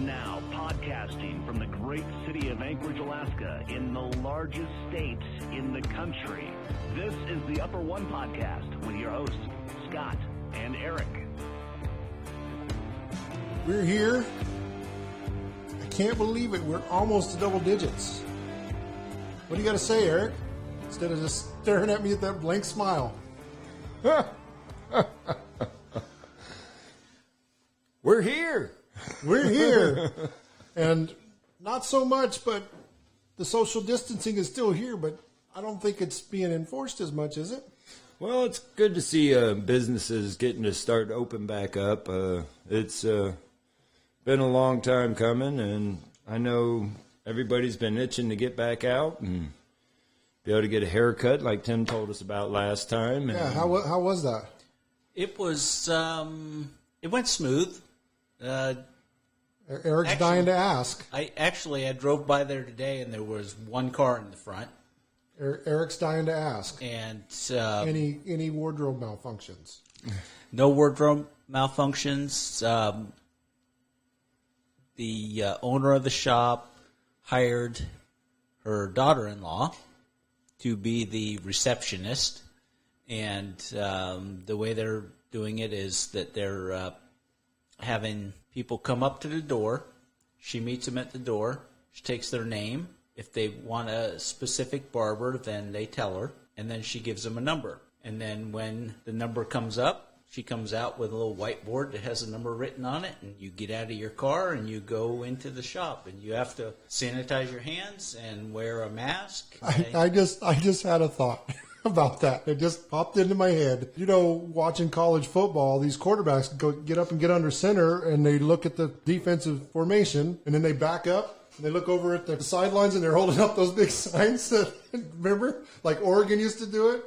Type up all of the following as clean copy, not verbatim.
And now, podcasting from the great city of Anchorage, Alaska, in the largest state in the country, this is the Upper One Podcast with your hosts, Scott and Eric. We're here. I can't believe it. We're almost to double digits. What do you got to say, Eric? Instead of just staring at me with that blank smile. We're here. We're here. And not so much, but the social distancing is still here, but I don't think it's being enforced as much, is it? Well, it's good to see businesses getting to start to open back up. It's been a long time coming, and I know everybody's been itching to get back out and be able to get a haircut like Tim told us about last time. Yeah, how was that? It was, it went smooth. Eric's dying to ask. I drove by there today, and there was one car in the front. Eric's dying to ask. And any wardrobe malfunctions? No wardrobe malfunctions. The owner of the shop hired her daughter-in-law to be the receptionist, and the way they're doing it is that they're having people come up to the door. She meets them at the door. She takes their name. If they want a specific barber, then they tell her, and then she gives them a number. And then when the number comes up, she comes out with a little whiteboard that has a number written on it, and you get out of your car and you go into the shop, and you have to sanitize your hands and wear a mask. I just had a thought about that. It just popped into my head. You know, watching college football, these quarterbacks get up and get under center, and they look at the defensive formation, and then they back up, and they look over at the sidelines, and they're holding up those big signs that, remember, like Oregon used to do it?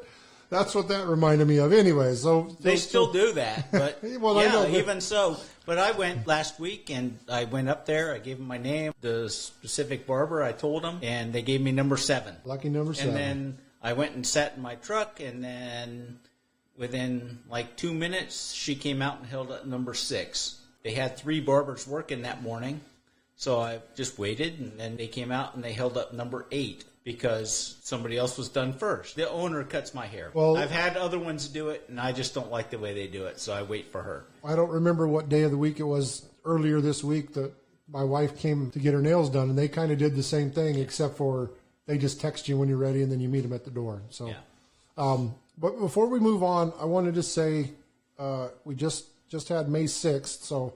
That's what that reminded me of. Anyway, so they still do that, but well, yeah, I know, even so. But I went last week, and I went up there. I gave them my name, the specific barber. I told them, and they gave me number 7. Lucky number 7. And then I went and sat in my truck, and then within like 2 minutes, she came out and held up number 6. They had 3 barbers working that morning, so I just waited, and then they came out and they held up number 8. Because somebody else was done first. The owner cuts my hair. Well, I've had other ones do it, and I just don't like the way they do it, so I wait for her. I don't remember what day of the week it was earlier this week that my wife came to get her nails done, and they kind of did the same thing, except for they just text you when you're ready, and then you meet them at the door. So, yeah. But before we move on, I wanted to say we just had May 6th, so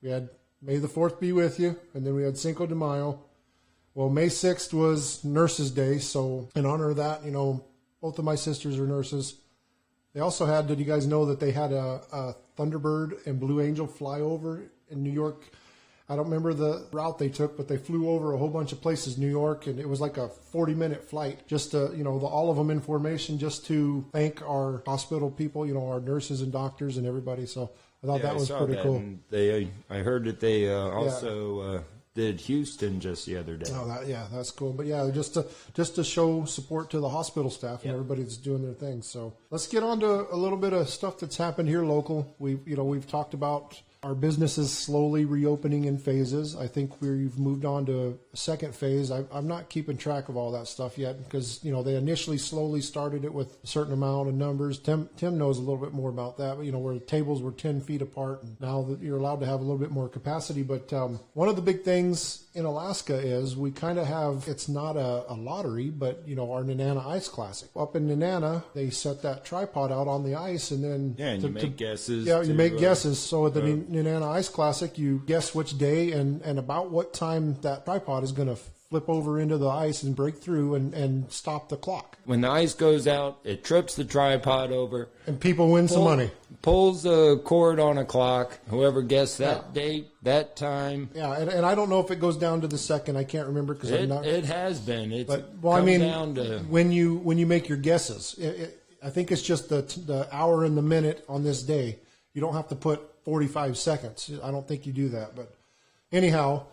we had May the 4th be with you, and then we had Cinco de Mayo. Well, May 6th was Nurses Day, so in honor of that, you know, both of my sisters are nurses. They also had, did you guys know that they had a Thunderbird and Blue Angel fly over in New York? I don't remember the route they took, but they flew over a whole bunch of places, New York, and it was like a 40-minute flight, just to, you know, all of them in formation, just to thank our hospital people, you know, our nurses and doctors and everybody. So I thought that was pretty cool. And I heard that they also... did Houston just the other day. Oh, that's cool. But yeah, just to show support to the hospital staff and everybody that's doing their thing. So let's get on to a little bit of stuff that's happened here local. We've talked about our businesses slowly reopening in phases. I think we've moved on to a second phase. I'm not keeping track of all that stuff yet because, you know, they initially slowly started it with a certain amount of numbers. Tim knows a little bit more about that, but, you know, where the tables were 10 feet apart, and now that you're allowed to have a little bit more capacity. But one of the big things in Alaska is we kind of have, it's not a lottery, but, you know, our Nenana Ice Classic. Up in Nenana, they set that tripod out on the ice, and then... Yeah, and you make guesses. Yeah, you make guesses. So at the Nenana Ice Classic, you guess which day and about what time that tripod is going to flip over into the ice and break through and stop the clock. When the ice goes out, it trips the tripod over. And people win some money. Pulls a cord on a clock. Whoever guessed that date, that time. Yeah, and I don't know if it goes down to the second. I can't remember because I'm not. It has been. Down to when you make your guesses, I think it's just the hour and the minute on this day. You don't have to put 45 seconds. I don't think you do that. But anyhow,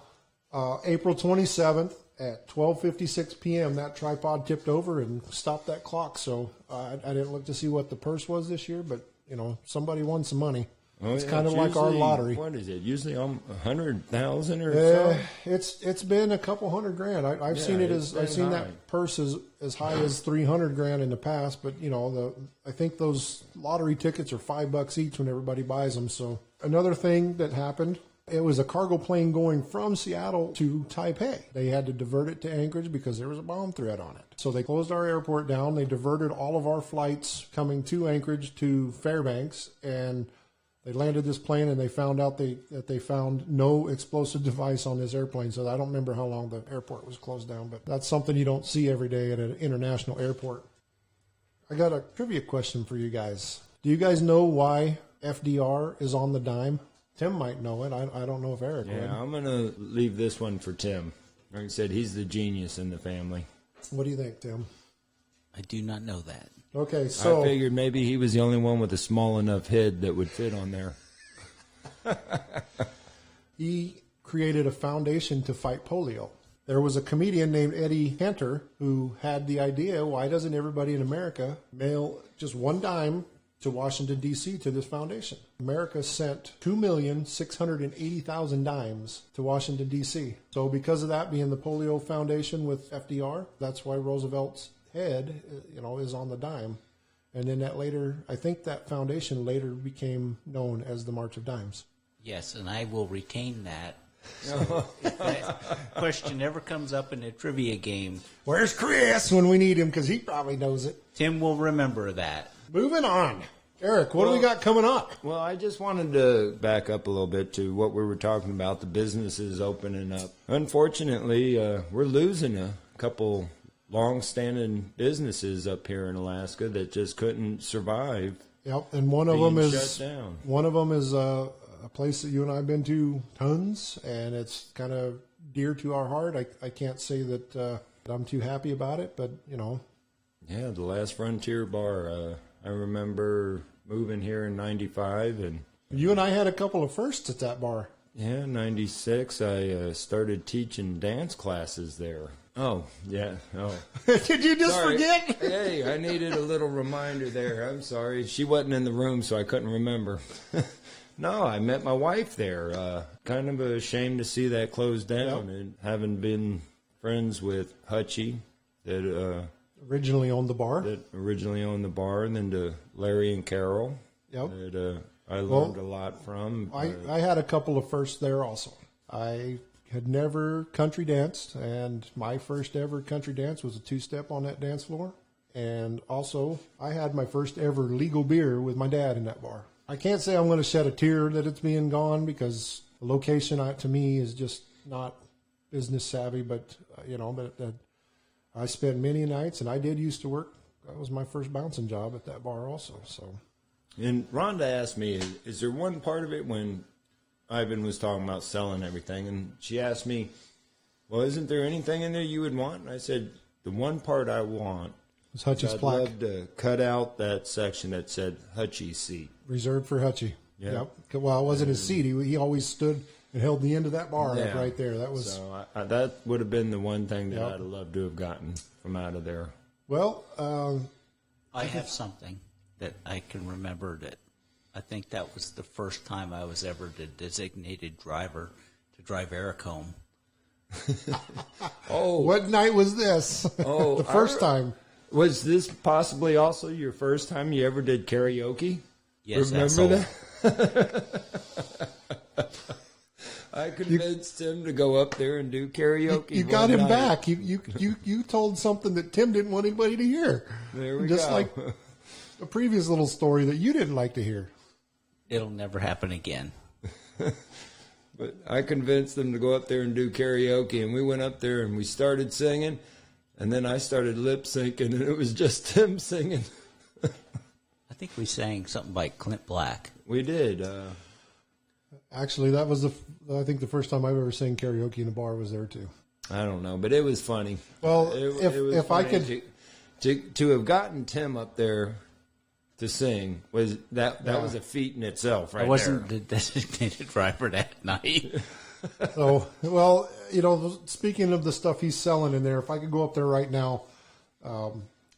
April 27th at 12:56 p.m., that tripod tipped over and stopped that clock. So I didn't look to see what the purse was this year, but, you know, somebody won some money. It's kind of like our lottery. What is it? Usually 100,000 or so? It's been a couple $100,000. I've seen it I've seen that purse as high as $300,000 in the past. But I think those lottery tickets are $5 each when everybody buys them. So another thing that happened, it was a cargo plane going from Seattle to Taipei. They had to divert it to Anchorage because there was a bomb threat on it. So they closed our airport down. They diverted all of our flights coming to Anchorage to Fairbanks, and they landed this plane, and they found out that they found no explosive device on this airplane. So I don't remember how long the airport was closed down, but that's something you don't see every day at an international airport. I got a trivia question for you guys. Do you guys know why FDR is on the dime? Tim might know it. I don't know if Eric would. Yeah, I'm going to leave this one for Tim. Like I said, he's the genius in the family. What do you think, Tim? I do not know that. Okay, so I figured maybe he was the only one with a small enough head that would fit on there. He created a foundation to fight polio. There was a comedian named Eddie Cantor who had the idea, why doesn't everybody in America mail just one dime to Washington, D.C. to this foundation? America sent 2,680,000 dimes to Washington, D.C. So because of that being the polio foundation with FDR, that's why Roosevelt's head, is on the dime. And then I think that foundation later became known as the March of Dimes. Yes, and I will retain that. So if that question ever comes up in a trivia game, Where's Chris when we need him? Because he probably knows it. Tim will remember that. Moving on. Eric, what do we got coming up? Well, I just wanted to back up a little bit to what we were talking about, the businesses opening up. Unfortunately, we're losing a couple long-standing businesses up here in Alaska that just couldn't survive. Yep, and one of them is shut down. One of them is a place that you and I have been to tons, and it's kind of dear to our heart. I can't say that I'm too happy about it, but Yeah, the Last Frontier Bar. I remember moving here in '95, and you and I had a couple of firsts at that bar. Yeah, '96. I started teaching dance classes there. Oh, yeah. Oh, Did you just forget? Hey, I needed a little reminder there. I'm sorry. She wasn't in the room, so I couldn't remember. No, I met my wife there. Kind of ashamed to see that closed down, and having been friends with Hutchie, that originally owned the bar. And then to Larry and Carol. Yep. That I learned a lot from. I had a couple of firsts there also. I had never country danced, and my first ever country dance was a two-step on that dance floor. And also, I had my first ever legal beer with my dad in that bar. I can't say I'm going to shed a tear that it's being gone, because the location to me is just not business savvy, but I spent many nights, and I did used to work. That was my first bouncing job at that bar also. So, and Rhonda asked me, is there one part of it when Ivan was talking about selling everything, and she asked me, well, isn't there anything in there you would want? And I said, the one part I want is Hutchie's I'd plaque. love to cut out that section that said Hutchie's seat. Reserved for Hutchie. Yeah. Yep. Well, it wasn't his seat. He always stood and held the end of that bar up right there. That was so that would have been the one thing that I'd have loved to have gotten from out of there. Well, I have something that I can remember that I think that was the first time I was ever the designated driver to drive Eric home. What night was this? The first time. Was this possibly also your first time you ever did karaoke? Yes, remember that? I convinced him to go up there and do karaoke. You got him back. You told something that Tim didn't want anybody to hear. There we Just go. like a previous little story that you didn't like to hear. It'll never happen again. But I convinced them to go up there and do karaoke, and we went up there and we started singing, and then I started lip syncing, and it was just Tim singing. I think we sang something by Clint Black. We did. Actually, that was I think the first time I've ever sang karaoke in a bar was there too. I don't know, but it was funny. Well, it was if I funny. could to have gotten Tim up there to sing was that was a feat in itself, right? I wasn't the designated driver that night. So, well, speaking of the stuff he's selling in there, if I could go up there right now,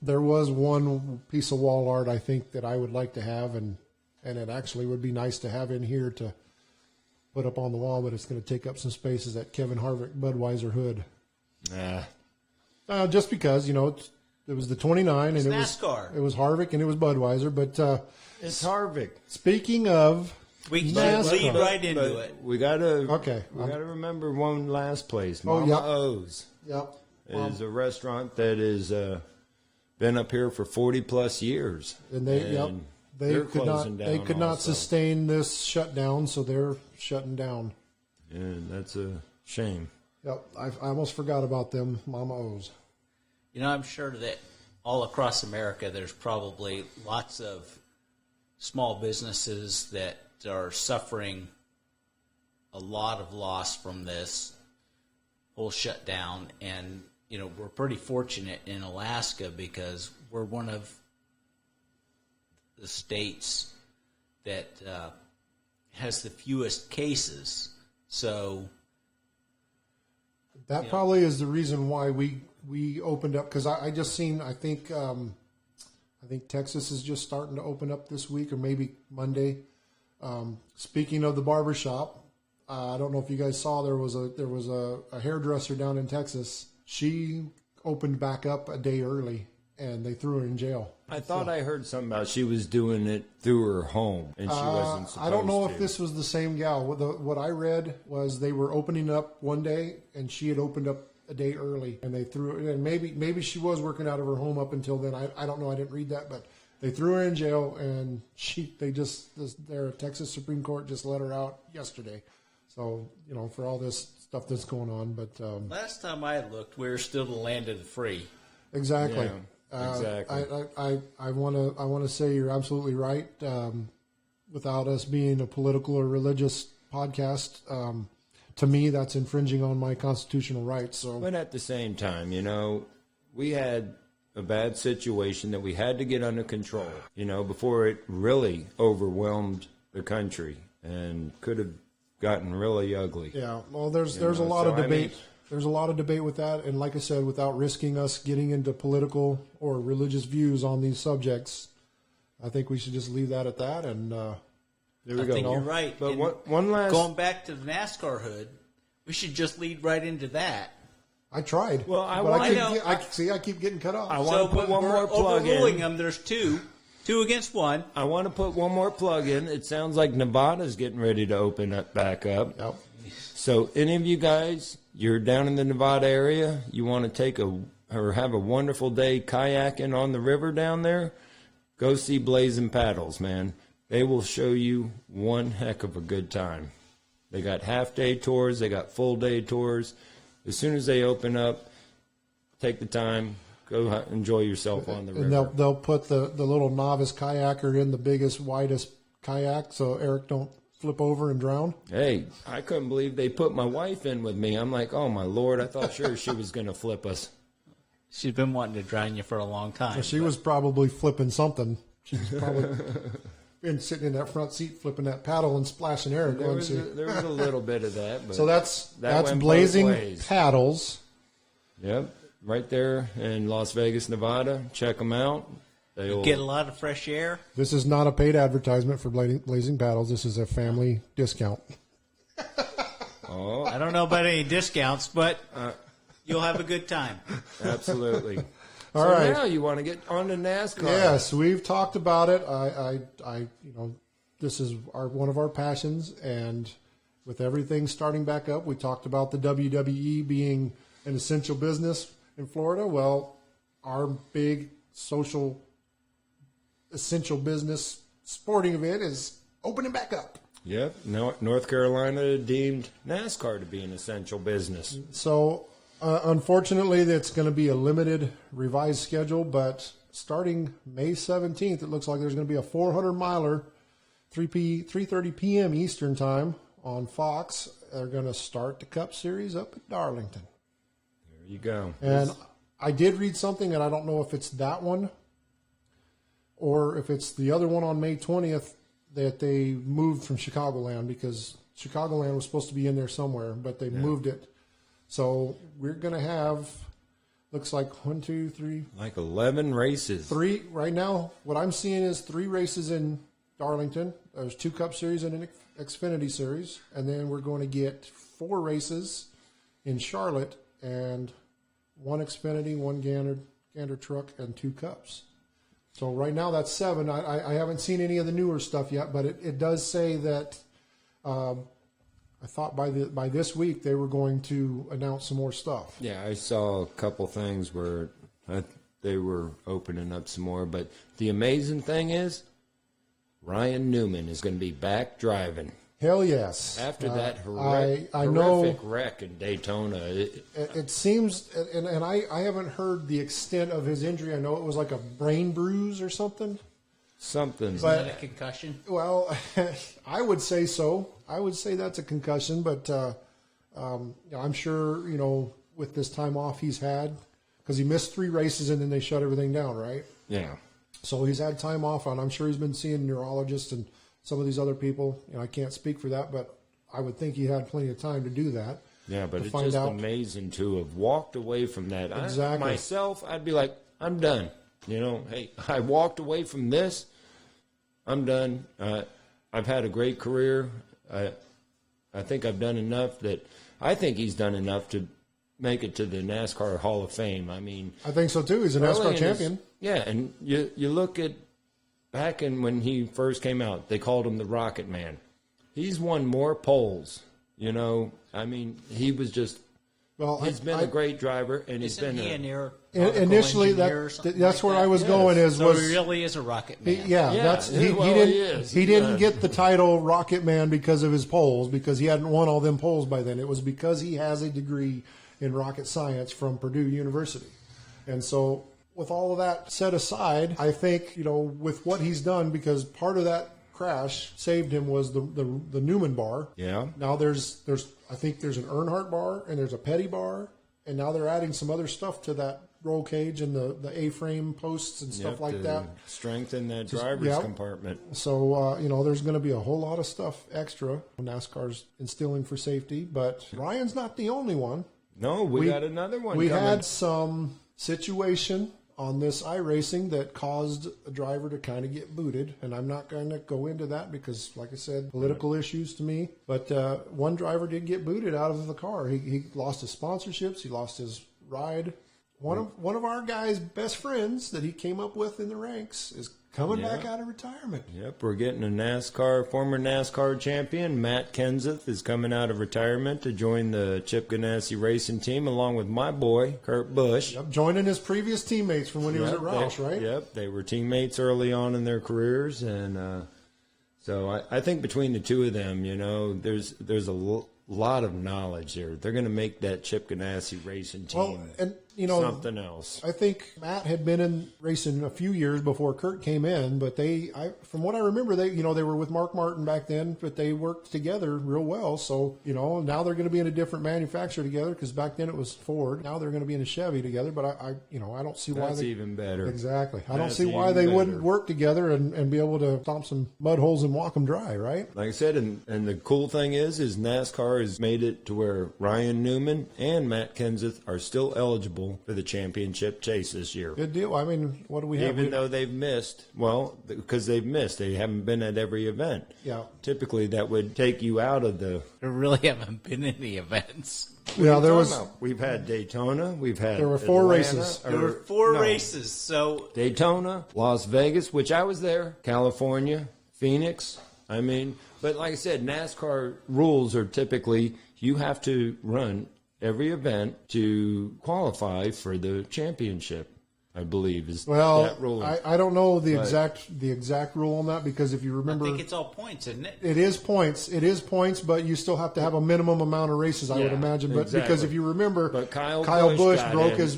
there was one piece of wall art I think that I would like to have, and and it actually would be nice to have in here to put up on the wall, but it's going to take up some spaces at Kevin Harvick Budweiser hood. Just because, you know, it was the 29, and NASCAR. It was Harvick and it was Budweiser, but It's Harvick. speaking of We can NASCAR. lead right into it. We gotta Okay. We gotta remember one last place. Oh, Mama yep. O's Yep. is a restaurant that is been up here for 40+ years, And they they're could not closing they down could not also. sustain this shutdown, so they're shutting down. And that's a shame. Yep, I almost forgot about them, Mama O's. You know, I'm sure that all across America, there's probably lots of small businesses that are suffering a lot of loss from this whole shutdown. And, you know, we're pretty fortunate in Alaska because we're one of the states that has the fewest cases. So That probably is the reason why we opened up, because I just seen, I think Texas is just starting to open up this week or maybe Monday. Speaking of the barbershop, I don't know if you guys saw, there was a hairdresser down in Texas. She opened back up a day early, and they threw her in jail. I thought I heard something about she was doing it through her home, and she wasn't supposed to. I don't know if this was the same gal. What I read was they were opening up one day, and she had opened up a day early, and they threw her. And maybe she was working out of her home up until then. I don't know. I didn't read that, but they threw her in jail, and their Texas Supreme Court just let her out yesterday. So, you know, for all this stuff that's going on, but last time I looked, we were still the land of the free. exactly. Yeah. Exactly. I want to say you're absolutely right. Without us being a political or religious podcast, to me that's infringing on my constitutional rights. So, But at the same time, you know, we had a bad situation that we had to get under control, you know, before it really overwhelmed the country and could have gotten really ugly. yeah, well, there's a lot of debate. There's a lot of debate with that, and like I said, without risking us getting into political or religious views on these subjects, I think we should just leave that at that. And There we I go. think you're right. But And one last... going back to the NASCAR hood, we should just lead right into that. I tried. Well, I but want- I keep getting cut off. I want to put one more plug overruling in. them. There's two against one. I want to put one more plug in. It sounds like Nevada's getting ready to open up back up. Yep. So any of you guys, you're down in the Nevada area, you want to have a wonderful day kayaking on the river down there, go see Blazing Paddles, man. They will show you one heck of a good time. They got half-day tours, they got full-day tours. As soon as they open up, take the time, go enjoy yourself on the river. And they'll put the little novice kayaker in the biggest, widest kayak, so Eric don't flip over and drown. Hey, I couldn't believe they put my wife in with me. I'm like, oh, my Lord, I thought sure she was going to flip us. She's been wanting to drown you for a long time. So she was probably flipping something. She was probably been sitting in that front seat flipping that paddle and splashing Eric. There was a little bit of that. But So that's went both Blazing ways. Paddles. Yep, right there in Las Vegas, Nevada. Check them out. They'll Get a lot of fresh air. This is not a paid advertisement for Blazing Paddles. This is a family discount. I don't know about any discounts, but you'll have a good time. absolutely. All So right. now you want to get on to NASCAR. Yes, we've talked about it. This is one of our passions, and with everything starting back up, we talked about the WWE being an essential business in Florida. Well, our big social essential business sporting event is opening back up. Yep. North Carolina deemed NASCAR to be an essential business. So, unfortunately, that's going to be a limited revised schedule, but starting May 17th, it looks like there's going to be a 400-miler, 3:30 p.m. Eastern Time on Fox. They're going to start the Cup Series up at Darlington. There you go. And I did read something, and I don't know if it's that one or if it's the other one on May 20th that they moved from Chicagoland, because Chicagoland was supposed to be in there somewhere, but they moved it. So we're going to have, looks like 1, 2, 3, Like 11 races. 3. Right now, what I'm seeing is 3 races in Darlington. There's 2 Cup Series and an Xfinity Series. And then we're going to get 4 races in Charlotte and 1 Xfinity, 1 Gander truck, and 2 Cups. So right now that's 7. I haven't seen any of the newer stuff yet, but it does say that I thought by this week they were going to announce some more stuff. Yeah, I saw a couple things where they were opening up some more. But the amazing thing is, Ryan Newman is going to be back driving. Hell yes. After that I know, horrific wreck in Daytona. It seems, and I haven't heard the extent of his injury. I know it was like a brain bruise or something. Something. Isn't that a concussion? Well, I would say so. I would say that's a concussion, but I'm sure, with this time off he's had, because he missed 3 races and then they shut everything down, right? Yeah. So he's had time off, and I'm sure he's been seeing neurologists and some of these other people. I can't speak for that, but I would think he had plenty of time to do that. Yeah, but it's just amazing to have walked away from that. Exactly. Myself, I'd be like, I'm done. Hey, I walked away from this. I'm done. I've had a great career. I think I've done enough that I think he's done enough to make it to the NASCAR Hall of Fame. I mean, I think so too. He's a NASCAR champion. And you look at back in when he first came out, they called him the Rocket Man. He's won more poles. I mean, he was just. Well, he's been a great driver, and he's been initially that's where I was going. So he really is a rocket man. He didn't get the title Rocket Man because of his poles, because he hadn't won all them poles by then. It was because he has a degree in rocket science from Purdue University, and so with all of that set aside, I think with what he's done, because part of that crash saved him was the Newman bar. Yeah. Now there's I think there's an Earnhardt bar and there's a Petty bar, and now they're adding some other stuff to that roll cage and the A-frame posts and stuff like that. Strengthen that driver's compartment. So there's going to be a whole lot of stuff extra NASCAR's instilling for safety, but Ryan's not the only one. No, we got another one. We had some situation on this iRacing that caused a driver to kind of get booted, and I'm not going to go into that because, like I said, political issues to me. But one driver did get booted out of the car. He lost his sponsorships. He lost his ride. One of our guys' best friends that he came up with in the ranks is coming back out of retirement. Yep, we're getting a former NASCAR champion, Matt Kenseth, is coming out of retirement to join the Chip Ganassi racing team along with my boy, Kurt Busch. Yep, joining his previous teammates from when he was at Roush, right? Yep, they were teammates early on in their careers, and so I think between the two of them, there's a lot of knowledge there. They're going to make that Chip Ganassi racing team something else. I think Matt had been in racing a few years before Kurt came in, but from what I remember, they were with Mark Martin back then, but they worked together real well. So, now they're going to be in a different manufacturer together, because back then it was Ford. Now they're going to be in a Chevy together, but I don't see why that's even better. Exactly. I don't see why they wouldn't work together and be able to stomp some mud holes and walk them dry, right? Like I said, and the cool thing is NASCAR has made it to where Ryan Newman and Matt Kenseth are still eligible for the championship chase this year. Good deal. I mean, what do we have? Even though they've missed, because they've missed. They haven't been at every event. Yeah. Typically, that would take you out of the... There really haven't been any events. We've had Daytona. There were 4 races. There were 4 races. So Daytona, Las Vegas, which I was there, California, Phoenix. But like I said, NASCAR rules are typically you have to run every event to qualify for the championship, I believe, is that rule. I don't know the exact rule on that, because if you remember, I think it's all points, isn't it? It is points, but you still have to have a minimum amount of races, I would imagine. But because if you remember, Kyle Busch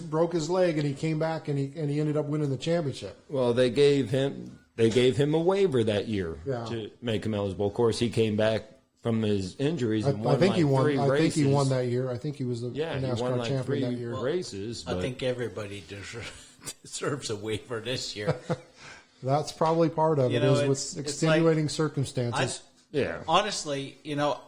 broke his leg, and he came back and he ended up winning the championship. Well, they gave him a waiver that year to make him eligible. Of course, he came back from his injuries and won he won. 3 races. I think he won that year. I think he was the NASCAR champion that year. Races. I think everybody deserves a waiver this year. That's probably part of it. With extenuating circumstances. Honestly,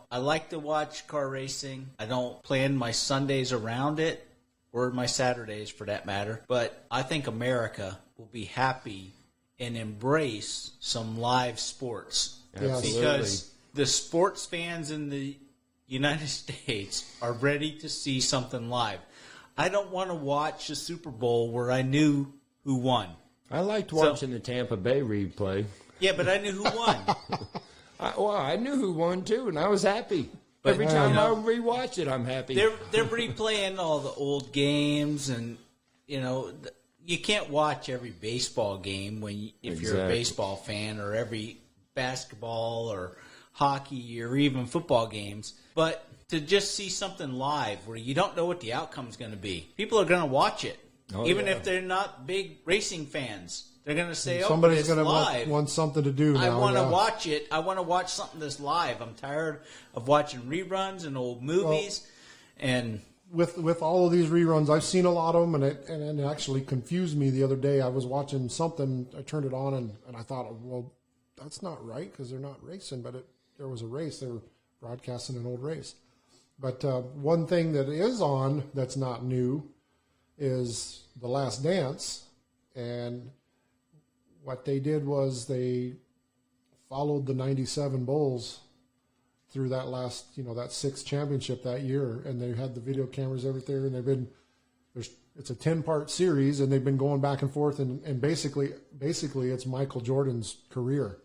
I like to watch car racing. I don't plan my Sundays around it, or my Saturdays for that matter. But I think America will be happy and embrace some live sports. Yes. Because the sports fans in the United States are ready to see something live. I don't want to watch a Super Bowl where I knew who won. I liked watching the Tampa Bay replay. Yeah, but I knew who won. I knew who won, too, and I was happy. But, Every time I rewatch it, I'm happy. They're replaying all the old games, and, you can't watch every baseball game if you're a baseball fan, or every basketball or hockey or even football games. But to just see something live where you don't know what the outcome's going to be, people are going to watch it. Even if they're not big racing fans. They're going to say, somebody's going to want something to do now. I want to watch it. I want to watch something that's live. I'm tired of watching reruns and old movies. And with all of these reruns, I've seen a lot of them, and it actually confused me the other day. I was watching something, I turned it on, and I thought, well, that's not right because they're not racing, but there was a race. They were broadcasting an old race. But one thing that is on that's not new is The Last Dance, and what they did was they followed the 97 Bulls through that last, that sixth championship that year, and they had the video cameras everywhere, and it's a 10-part series, and they've been going back and forth, and basically it's Michael Jordan's career,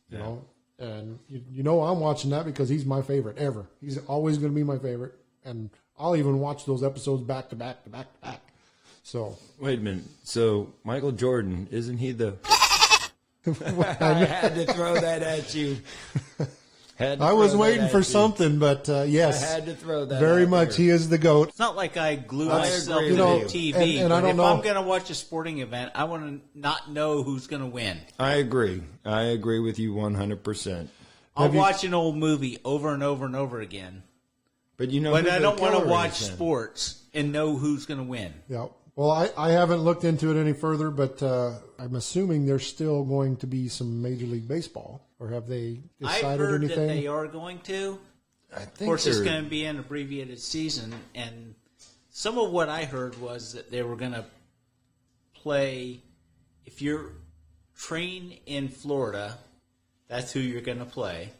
you know, and I'm watching that because he's my favorite ever. He's always going to be my favorite, and I'll even watch those episodes back to back to back to back. So wait a minute. So Michael Jordan, isn't he the? I had to throw that at you. I was waiting for something, but yes, I had to throw that. Very much, he is the GOAT. It's not like I glue myself to the TV. And I don't if know. I'm going to watch a sporting event, I want to not know who's going to win. I agree. I agree with you 100%. I'll watch an old movie over and over and over again. But but I don't want to watch sports and know who's going to win. Yeah. Well, I haven't looked into it any further, but I'm assuming there's still going to be some Major League Baseball, or have they decided I've heard anything? that they are going to. I think of course, it's going to be an abbreviated season, and some of what I heard was that they were going to play. If you're train in Florida, that's who you're going to play.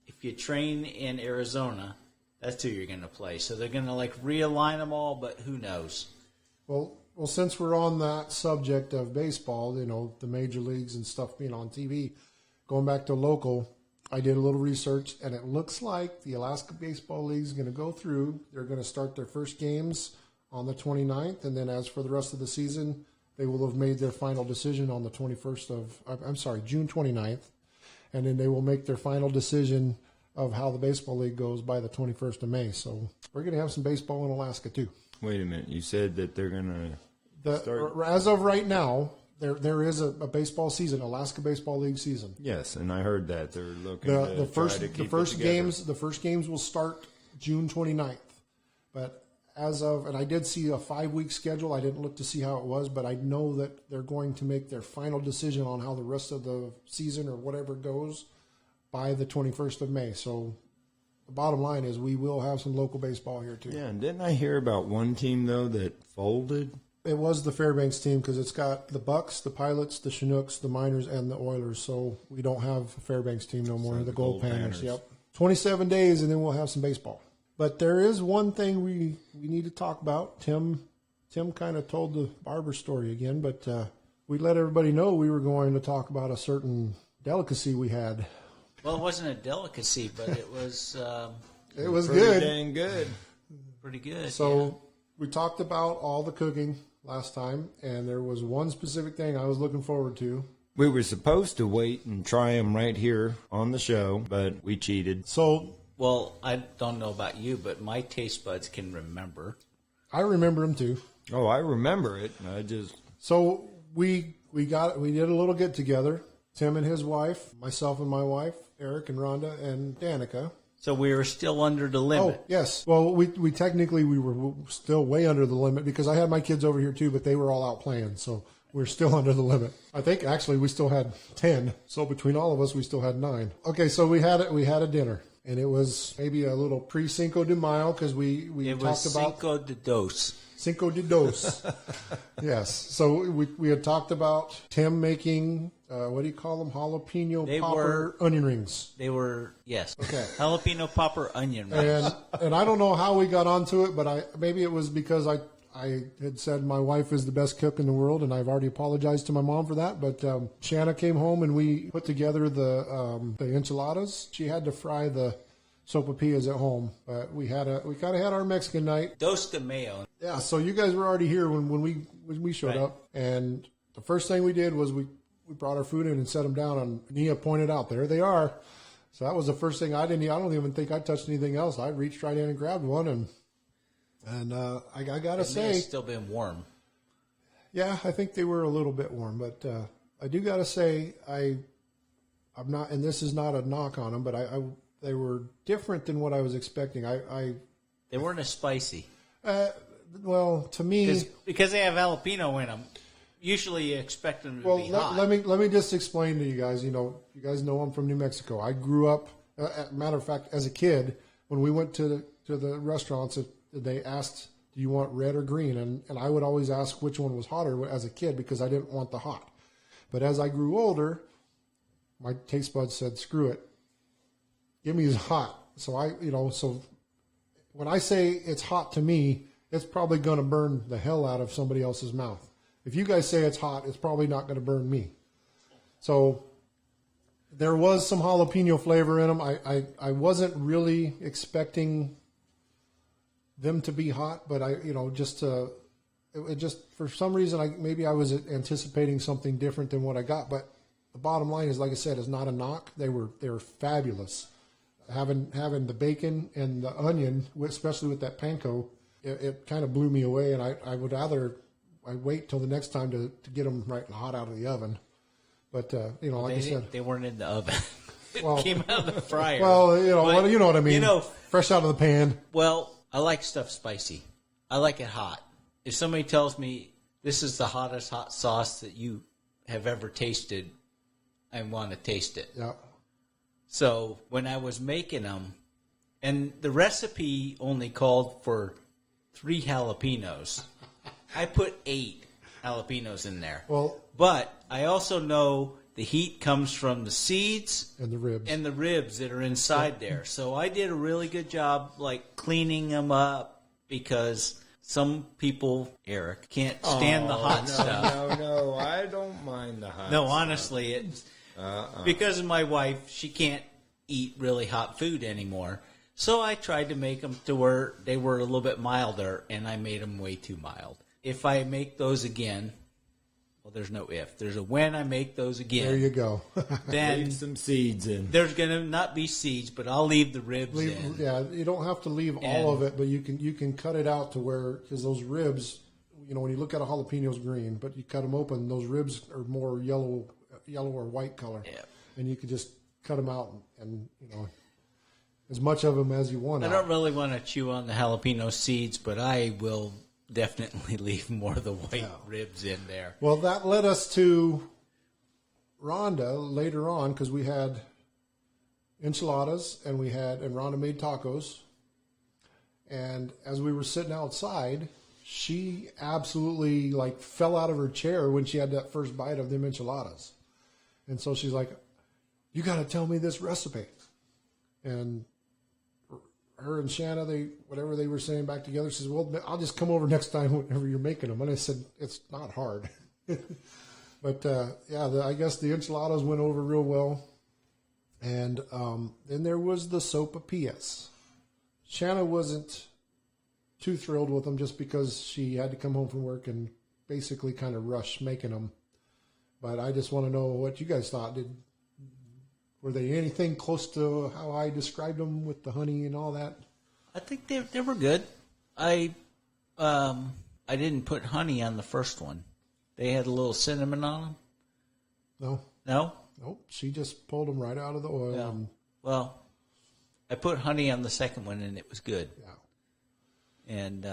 If you train in Arizona, that's who you're going to play. So they're going to realign them all, but who knows? Well, since we're on that subject of baseball, the major leagues and stuff being on TV, going back to local, I did a little research, and it looks like the Alaska Baseball League is going to go through. They're going to start their first games on the 29th, and then as for the rest of the season, they will have made their final decision on the June 29th, and then they will make their final decision of how the Baseball League goes by the 21st of May. So we're going to have some baseball in Alaska, too. Wait a minute. You said that they're going to start? As of right now, there is a baseball season, Alaska Baseball League season. Yes, and I heard that. They're looking the first games will start June 29th. But and I did see a 5-week schedule. I didn't look to see how it was, but I know that they're going to make their final decision on how the rest of the season or whatever goes by the 21st of May. So the bottom line is we will have some local baseball here, too. Yeah, and didn't I hear about one team, though, that folded? It was the Fairbanks team because it's got the Bucks, the Pilots, the Chinooks, the Miners, and the Oilers. So we don't have a Fairbanks team no more. The Gold Panners. Yep. 27 days, and then we'll have some baseball. But there is one thing we need to talk about. Tim kind of told the barber story again, but we let everybody know we were going to talk about a certain delicacy we had. Well, it wasn't a delicacy, but it was. It was pretty good. Dang good. Pretty good. So we talked about all the cooking last time, and there was one specific thing I was looking forward to. We were supposed to wait and try them right here on the show, but we cheated. Well, I don't know about you, but my taste buds can remember. I remember them too. Oh, I remember it. So we did a little get together. Tim and his wife, myself and my wife, Eric and Rhonda and Danica. So we were still under the limit. Oh, yes. Well, we technically were still way under the limit because I had my kids over here too, but they were all out playing. So we're still under the limit. I think actually we still had 10. So between all of us, we still had 9. Okay, so we had a dinner. And it was maybe a little pre-Cinco de Mayo because we It talked was about Cinco de Dos. Cinco de Dos. Yes. So we had talked about Tim making, what do you call them? Jalapeno popper onion rings. They were, yes. Okay. Jalapeno popper onion rings. And I don't know how we got onto it, but maybe it was because I had said my wife is the best cook in the world, and I've already apologized to my mom for that. But Shanna came home, and we put together the enchiladas. She had to fry the sopapillas at home, but we kind of had our Mexican night. Dos de mayo. Yeah, so you guys were already here when we showed up, and the first thing we did was we brought our food in and set them down, and Nia pointed out, there they are. So that was the first thing. I don't even think I touched anything else. I reached right in and grabbed one, and I gotta say, It's still been warm. yeah, I think they were a little bit warm, but I do gotta say I'm not, and this is not a knock on them, but they were different than what I was expecting. They weren't as spicy. Well, to me, Because they have jalapeno in them. Usually you expect them to be hot. let me just explain to you guys. You guys know I'm from New Mexico. I grew up. Matter of fact, as a kid, when we went to the restaurants, they asked, "Do you want red or green?" And I would always ask which one was hotter as a kid because I didn't want the hot. But as I grew older, my taste buds said, "Screw it, give me the hot." So so when I say it's hot to me, it's probably going to burn the hell out of somebody else's mouth. If you guys say it's hot, it's probably not going to burn me. So there was some jalapeno flavor in them. I wasn't really expecting them to be hot, but it just for some reason maybe I was anticipating something different than what I got. But the bottom line is, like I said, is not a knock. They were fabulous. Having the bacon and the onion, especially with that panko, it kind of blew me away. And I would rather wait till the next time to get them right hot out of the oven. But like I said, they weren't in the oven. Well, It came out of the fryer. well, But, you know what I mean. Fresh out of the pan. Well, I like stuff spicy. I like it hot. If somebody tells me this is the hottest hot sauce that you have ever tasted, I want to taste it. Yeah. So when I was making them, and the recipe only called for 3 jalapenos, I put 8 jalapenos in there. Well, but I also know the heat comes from the seeds and the ribs that are inside there. So I did a really good job, like cleaning them up, because some people, Eric, can't stand the hot stuff. No, I don't mind the hot. No, honestly, it's because of my wife. She can't eat really hot food anymore. So I tried to make them to where they were a little bit milder, and I made them way too mild. If I make those again, well, there's no if. There's a when I make those again. There you go. Then Leave some seeds in. there's going to not be seeds, but I'll leave the ribs in. Yeah, you don't have to leave all of it, but you can cut it out to where, because those ribs, when you look at a jalapeno's green, but you cut them open, those ribs are more yellow or white color. Yeah. And you can just cut them out and as much of them as you want. I don't really want to chew on the jalapeno seeds, but I will definitely leave more of the white ribs in there. Well, that led us to Rhonda later on, because we had enchiladas and Rhonda made tacos. And as we were sitting outside, she absolutely fell out of her chair when she had that first bite of them enchiladas. And so she's like, "You got to tell me this recipe." And her and Shanna, whatever they were saying back together, says, "Well, I'll just come over next time whenever you're making them." And I said, "It's not hard." But I guess the enchiladas went over real well. And then there was the sopapillas. Shanna wasn't too thrilled with them just because she had to come home from work and basically kind of rush making them. But I just want to know what you guys thought. Were they anything close to how I described them with the honey and all that? I think they were good. I didn't put honey on the first one. They had a little cinnamon on them. No. No? Nope. She just pulled them right out of the oil. Yeah. And, Well, I put honey on the second one, and it was good. yeah. And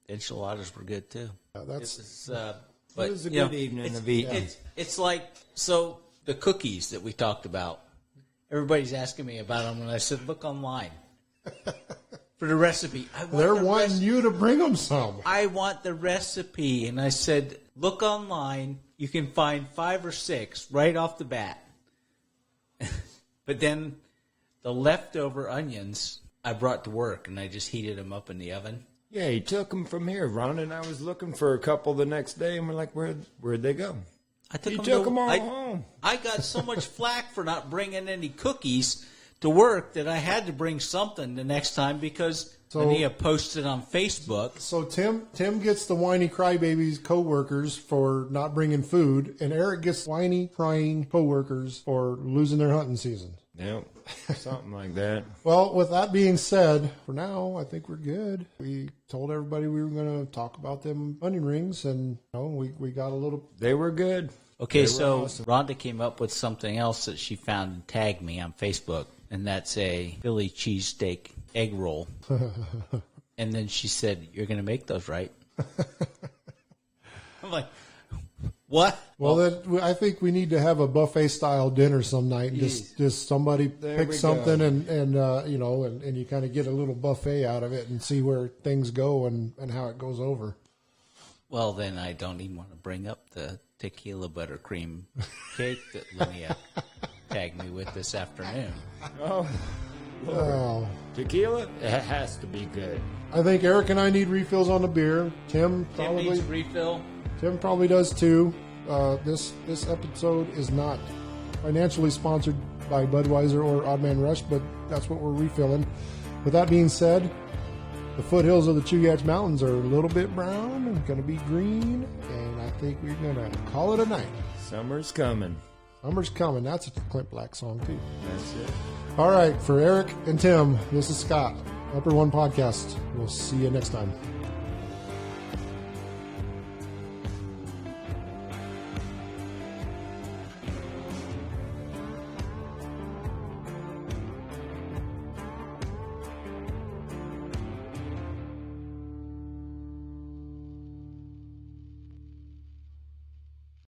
enchiladas were good too. Yeah, that's But It was a good evening of eating. It's like, so the cookies that we talked about. Everybody's asking me about them, and I said, look online for the recipe. They're wanting you to bring them some. I want the recipe. And I said, look online. You can find 5 or 6 right off the bat. But then the leftover onions I brought to work, and I just heated them up in the oven. Yeah, he took them from here. Ron and I was looking for a couple the next day, and we're like, where'd they go? He took them all home. I got so much flack for not bringing any cookies to work that I had to bring something the next time because Ania posted on Facebook. So Tim gets the whiny crybabies coworkers for not bringing food, and Eric gets whiny crying coworkers for losing their hunting season. Yep, something like that. Well, with that being said, for now, I think we're good. We told everybody we were going to talk about them onion rings, and we got a little... They were good. Okay, so awesome. Rhonda came up with something else that she found and tagged me on Facebook, and that's a Philly cheesesteak egg roll. And then she said, "You're going to make those, right?" I'm like, what? Well, then I think we need to have a buffet-style dinner some night. And just somebody pick something, and you kind of get a little buffet out of it and see where things go and how it goes over. Well, then I don't even want to bring up the tequila buttercream cake that Linnea tagged me with this afternoon. Oh, tequila? It has to be good. I think Eric and I need refills on the beer. Tim needs a refill. Tim probably does too. This episode is not financially sponsored by Budweiser or Odd Man Rush, but that's what we're refilling. With that being said, the foothills of the Chugach Mountains are a little bit brown and going to be green, and I think we're going to call it a night. Summer's coming. Summer's coming. That's a Clint Black song, too. That's it. All right, for Eric and Tim, this is Scott, Upper One Podcast. We'll see you next time.